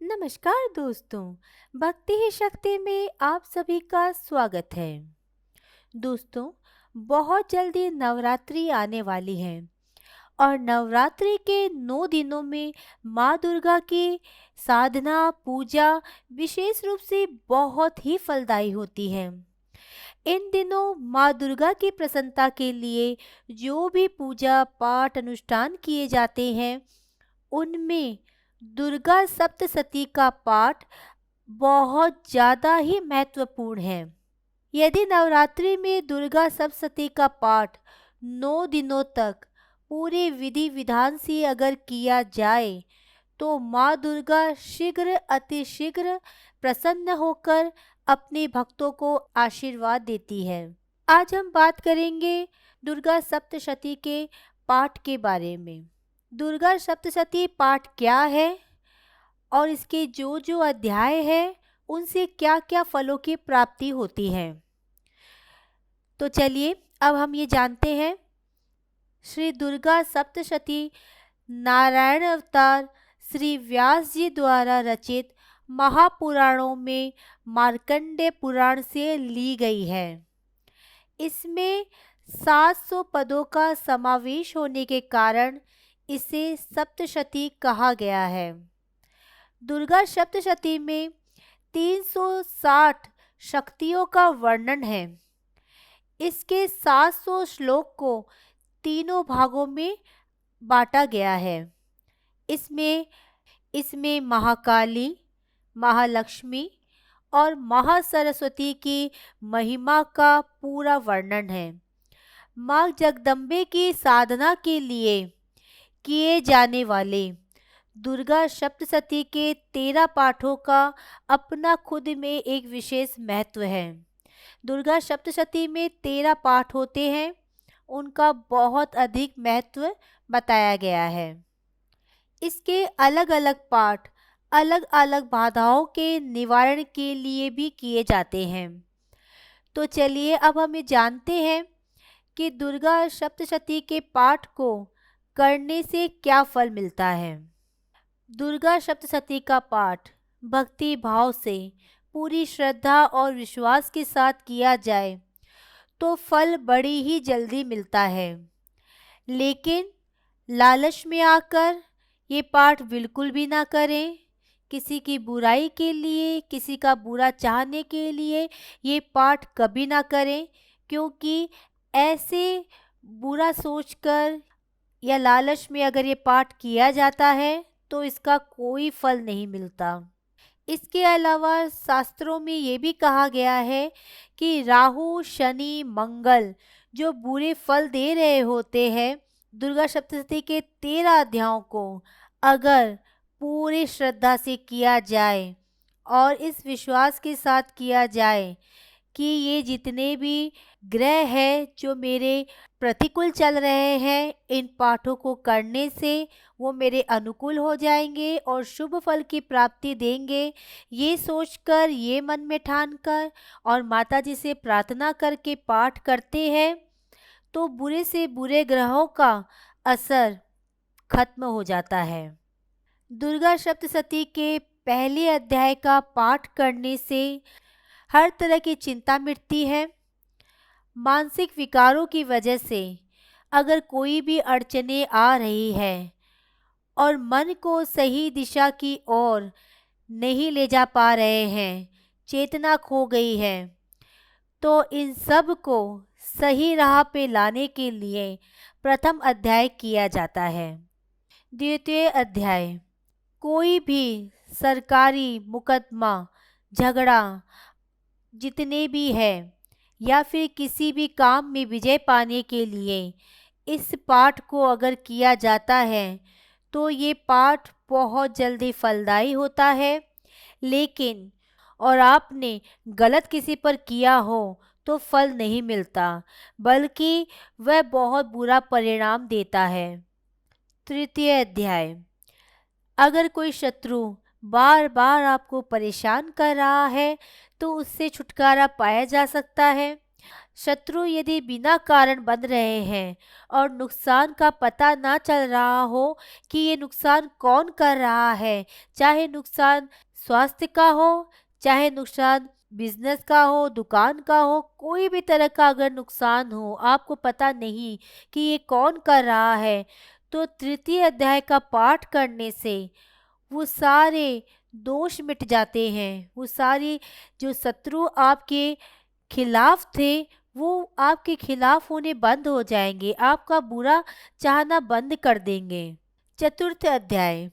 नमस्कार दोस्तों। भक्ति ही शक्ति में आप सभी का स्वागत है। दोस्तों, बहुत जल्दी नवरात्रि आने वाली है और नवरात्रि के 9 दिनों में माँ दुर्गा की साधना पूजा विशेष रूप से बहुत ही फलदायी होती है। इन दिनों माँ दुर्गा की प्रसन्नता के लिए जो भी पूजा पाठ अनुष्ठान किए जाते हैं, उनमें दुर्गा सप्तशती का पाठ बहुत ज़्यादा ही महत्वपूर्ण है। यदि नवरात्रि में दुर्गा सप्तशती का पाठ 9 दिनों तक पूरे विधि विधान से अगर किया जाए तो माँ दुर्गा शीघ्र अतिशीघ्र प्रसन्न होकर अपने भक्तों को आशीर्वाद देती है। आज हम बात करेंगे दुर्गा सप्तशती के पाठ के बारे में। दुर्गा सप्तशती पाठ क्या है और इसके जो जो अध्याय है उनसे क्या क्या फलों की प्राप्ति होती है। तो चलिए अब हम ये जानते हैं। श्री दुर्गा सप्तशती नारायण अवतार श्री व्यास जी द्वारा रचित महापुराणों में मार्कंडेय पुराण से ली गई है। इसमें 700 पदों का समावेश होने के कारण इसे सप्तशती कहा गया है। दुर्गा सप्तशती में 360 शक्तियों का वर्णन है। इसके 700 श्लोक को तीनों भागों में बांटा गया है। इसमें इसमें महाकाली, महालक्ष्मी और महासरस्वती की महिमा का पूरा वर्णन है। माँ जगदम्बे की साधना के लिए किए जाने वाले दुर्गा सप्तशती के 13 पाठों का अपना खुद में एक विशेष महत्व है। दुर्गा सप्तशती में 13 पाठ होते हैं, उनका बहुत अधिक महत्व बताया गया है। इसके अलग अलग पाठ अलग अलग बाधाओं के निवारण के लिए भी किए जाते हैं। तो चलिए अब हम ये जानते हैं कि दुर्गा सप्तशती के पाठ को करने से क्या फल मिलता है। दुर्गा सप्तशती का पाठ भक्ति भाव से पूरी श्रद्धा और विश्वास के साथ किया जाए तो फल बड़ी ही जल्दी मिलता है। लेकिन लालच में आकर ये पाठ बिल्कुल भी ना करें। किसी की बुराई के लिए, किसी का बुरा चाहने के लिए ये पाठ कभी ना करें, क्योंकि ऐसे बुरा सोचकर या लालच में अगर ये पाठ किया जाता है तो इसका कोई फल नहीं मिलता। इसके अलावा शास्त्रों में ये भी कहा गया है कि राहु शनि मंगल जो बुरे फल दे रहे होते हैं, दुर्गा सप्तशती के 13 अध्यायों को अगर पूरी श्रद्धा से किया जाए और इस विश्वास के साथ किया जाए कि ये जितने भी ग्रह हैं जो मेरे प्रतिकूल चल रहे हैं, इन पाठों को करने से वो मेरे अनुकूल हो जाएंगे और शुभ फल की प्राप्ति देंगे, ये सोचकर, ये मन में ठान कर और माता जी से प्रार्थना करके पाठ करते हैं तो बुरे से बुरे ग्रहों का असर खत्म हो जाता है। दुर्गा सप्तशती के पहले अध्याय का पाठ करने से हर तरह की चिंता मिटती है। मानसिक विकारों की वजह से अगर कोई भी अड़चने आ रही है और मन को सही दिशा की ओर नहीं ले जा पा रहे हैं, चेतना खो गई है, तो इन सब को सही राह पे लाने के लिए प्रथम अध्याय किया जाता है। द्वितीय अध्याय कोई भी सरकारी मुकदमा, झगड़ा जितने भी है या फिर किसी भी काम में विजय पाने के लिए इस पाठ को अगर किया जाता है तो ये पाठ बहुत जल्दी फलदायी होता है। लेकिन और आपने गलत किसी पर किया हो तो फल नहीं मिलता, बल्कि वह बहुत बुरा परिणाम देता है। तृतीय अध्याय अगर कोई शत्रु बार बार आपको परेशान कर रहा है तो उससे छुटकारा पाया जा सकता है। शत्रु यदि बिना कारण बन रहे हैं और नुकसान का पता ना चल रहा हो कि ये नुकसान कौन कर रहा है, चाहे नुकसान स्वास्थ्य का हो, चाहे नुकसान बिजनेस का हो, दुकान का हो, कोई भी तरह का अगर नुकसान हो, आपको पता नहीं कि ये कौन कर रहा है, तो तृतीय अध्याय का पाठ करने से वो सारे दोष मिट जाते हैं। वो सारी जो शत्रु आपके खिलाफ थे, वो आपके खिलाफ होने बंद हो जाएंगे, आपका बुरा चाहना बंद कर देंगे। चतुर्थ अध्याय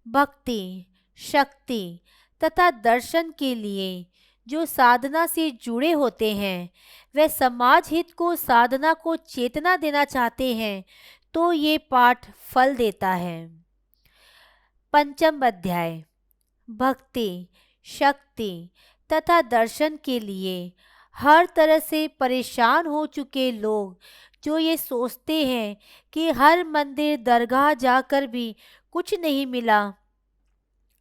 भक्ति, शक्ति तथा दर्शन के लिए जो साधना से जुड़े होते हैं, वे समाज हित को साधना को चेतना देना चाहते हैं, तो ये पाठ फल देता है। पंचम अध्याय भक्ति, शक्ति तथा दर्शन के लिए हर तरह से परेशान हो चुके लोग जो ये सोचते हैं कि हर मंदिर दरगाह जाकर भी कुछ नहीं मिला,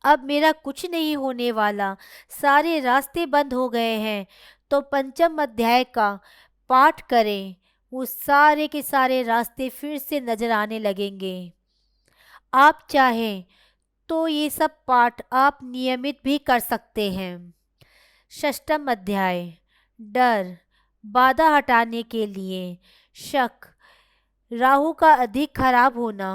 अब मेरा कुछ नहीं होने वाला, सारे रास्ते बंद हो गए हैं, तो पंचम अध्याय का पाठ करें, वो सारे के सारे रास्ते फिर से नजर आने लगेंगे। आप चाहें तो ये सब पाठ आप नियमित भी कर सकते हैं। षष्ठम अध्याय डर, बाधा हटाने के लिए शक, राहु का अधिक खराब होना,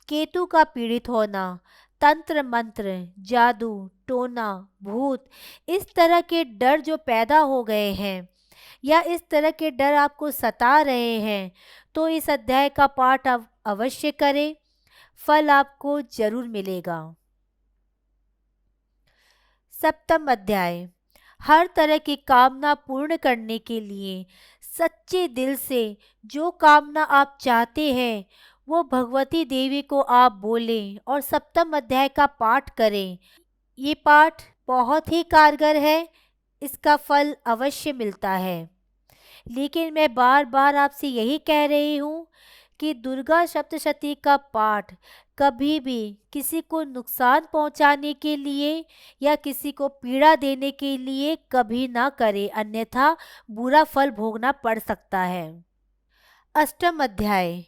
केतु का पीड़ित होना, तंत्र मंत्र, जादू टोना, भूत, इस तरह के डर जो पैदा हो गए हैं या इस तरह के डर आपको सता रहे हैं, तो इस अध्याय का पाठ आप अवश्य करें, फल आपको जरूर मिलेगा। सप्तम अध्याय हर तरह की कामना पूर्ण करने के लिए सच्चे दिल से जो कामना आप चाहते हैं, वो भगवती देवी को आप बोलें और सप्तम अध्याय का पाठ करें। ये पाठ बहुत ही कारगर है, इसका फल अवश्य मिलता है। लेकिन मैं बार बार आपसे यही कह रही हूँ कि दुर्गा सप्तशती का पाठ कभी भी किसी को नुकसान पहुंचाने के लिए या किसी को पीड़ा देने के लिए कभी ना करें, अन्यथा बुरा फल भोगना पड़ सकता है। अष्टम अध्याय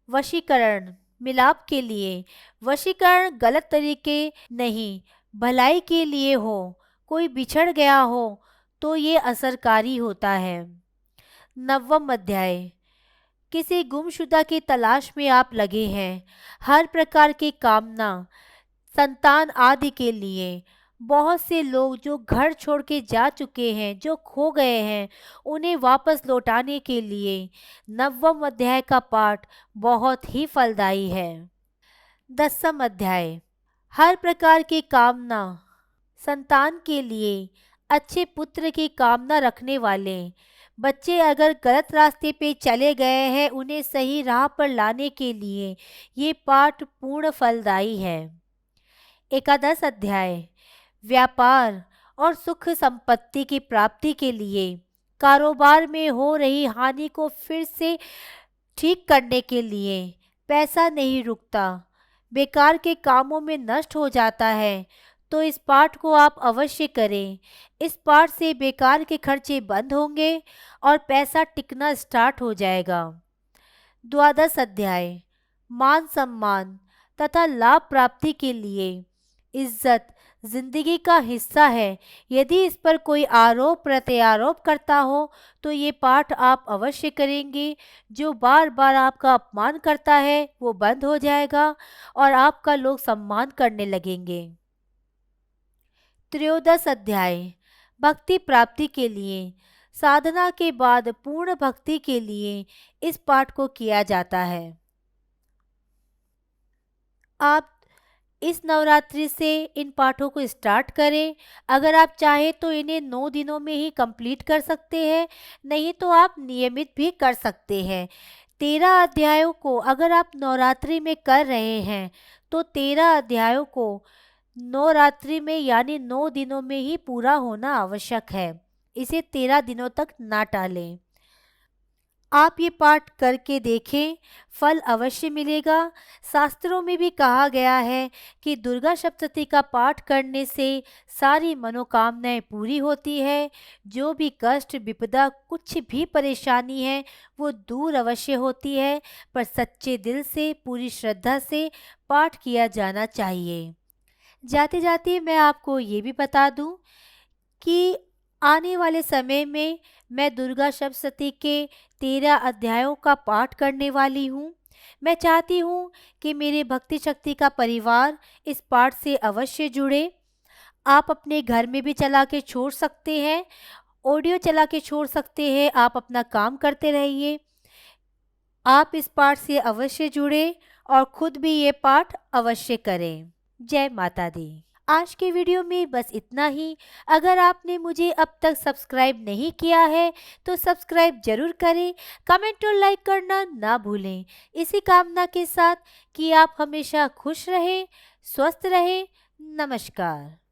वशीकरण, मिलाप के लिए। वशीकरण गलत तरीके नहीं, भलाई के लिए हो, कोई बिछड़ गया हो तो ये असरकारी होता है। नवम अध्याय किसी गुमशुदा की तलाश में आप लगे हैं, हर प्रकार की कामना, संतान आदि के लिए। बहुत से लोग जो घर छोड़ के जा चुके हैं, जो खो गए हैं, उन्हें वापस लौटाने के लिए नवम अध्याय का पाठ बहुत ही फलदायी है। दसम अध्याय हर प्रकार की कामना, संतान के लिए, अच्छे पुत्र की कामना रखने वाले बच्चे अगर गलत रास्ते पे चले गए हैं, उन्हें सही राह पर लाने के लिए ये पाठ पूर्ण फलदायी है। एकादश अध्याय व्यापार और सुख संपत्ति की प्राप्ति के लिए, कारोबार में हो रही हानि को फिर से ठीक करने के लिए। पैसा नहीं रुकता, बेकार के कामों में नष्ट हो जाता है, तो इस पाठ को आप अवश्य करें। इस पाठ से बेकार के खर्चे बंद होंगे और पैसा टिकना स्टार्ट हो जाएगा। द्वादश अध्याय मान सम्मान तथा लाभ प्राप्ति के लिए। इज्जत जिंदगी का हिस्सा है, यदि इस पर कोई आरोप प्रत्यारोप करता हो तो ये पाठ आप अवश्य करेंगे। जो बार बार आपका अपमान करता है वो बंद हो जाएगा और आपका लोग सम्मान करने लगेंगे। त्रयोदश अध्याय भक्ति प्राप्ति के लिए। साधना के बाद पूर्ण भक्ति के लिए इस पाठ को किया जाता है। आप इस नवरात्रि से इन पाठों को स्टार्ट करें। अगर आप चाहें तो इन्हें 9 दिनों में ही कंप्लीट कर सकते हैं, नहीं तो आप नियमित भी कर सकते हैं। 13 अध्यायों को अगर आप नवरात्रि में कर रहे हैं तो 13 अध्यायों को नवरात्रि में यानी 9 दिनों में ही पूरा होना आवश्यक है। इसे 13 दिनों तक ना टालें। आप ये पाठ करके देखें, फल अवश्य मिलेगा। शास्त्रों में भी कहा गया है कि दुर्गा सप्तशती का पाठ करने से सारी मनोकामनाएं पूरी होती है। जो भी कष्ट, विपदा, कुछ भी परेशानी है वो दूर अवश्य होती है, पर सच्चे दिल से, पूरी श्रद्धा से पाठ किया जाना चाहिए। जाते जाते मैं आपको ये भी बता दूं कि आने वाले समय में मैं दुर्गा सप्तशती के 13 अध्यायों का पाठ करने वाली हूँ। मैं चाहती हूँ कि मेरे भक्ति शक्ति का परिवार इस पाठ से अवश्य जुड़े। आप अपने घर में भी चला के छोड़ सकते हैं, ऑडियो चला के छोड़ सकते हैं, आप अपना काम करते रहिए। आप इस पाठ से अवश्य जुड़े और खुद भी ये पाठ अवश्य करें। जय माता दी। आज के वीडियो में बस इतना ही। अगर आपने मुझे अब तक सब्सक्राइब नहीं किया है तो सब्सक्राइब जरूर करें, कमेंट और लाइक करना ना भूलें। इसी कामना के साथ कि आप हमेशा खुश रहें, स्वस्थ रहें। नमस्कार।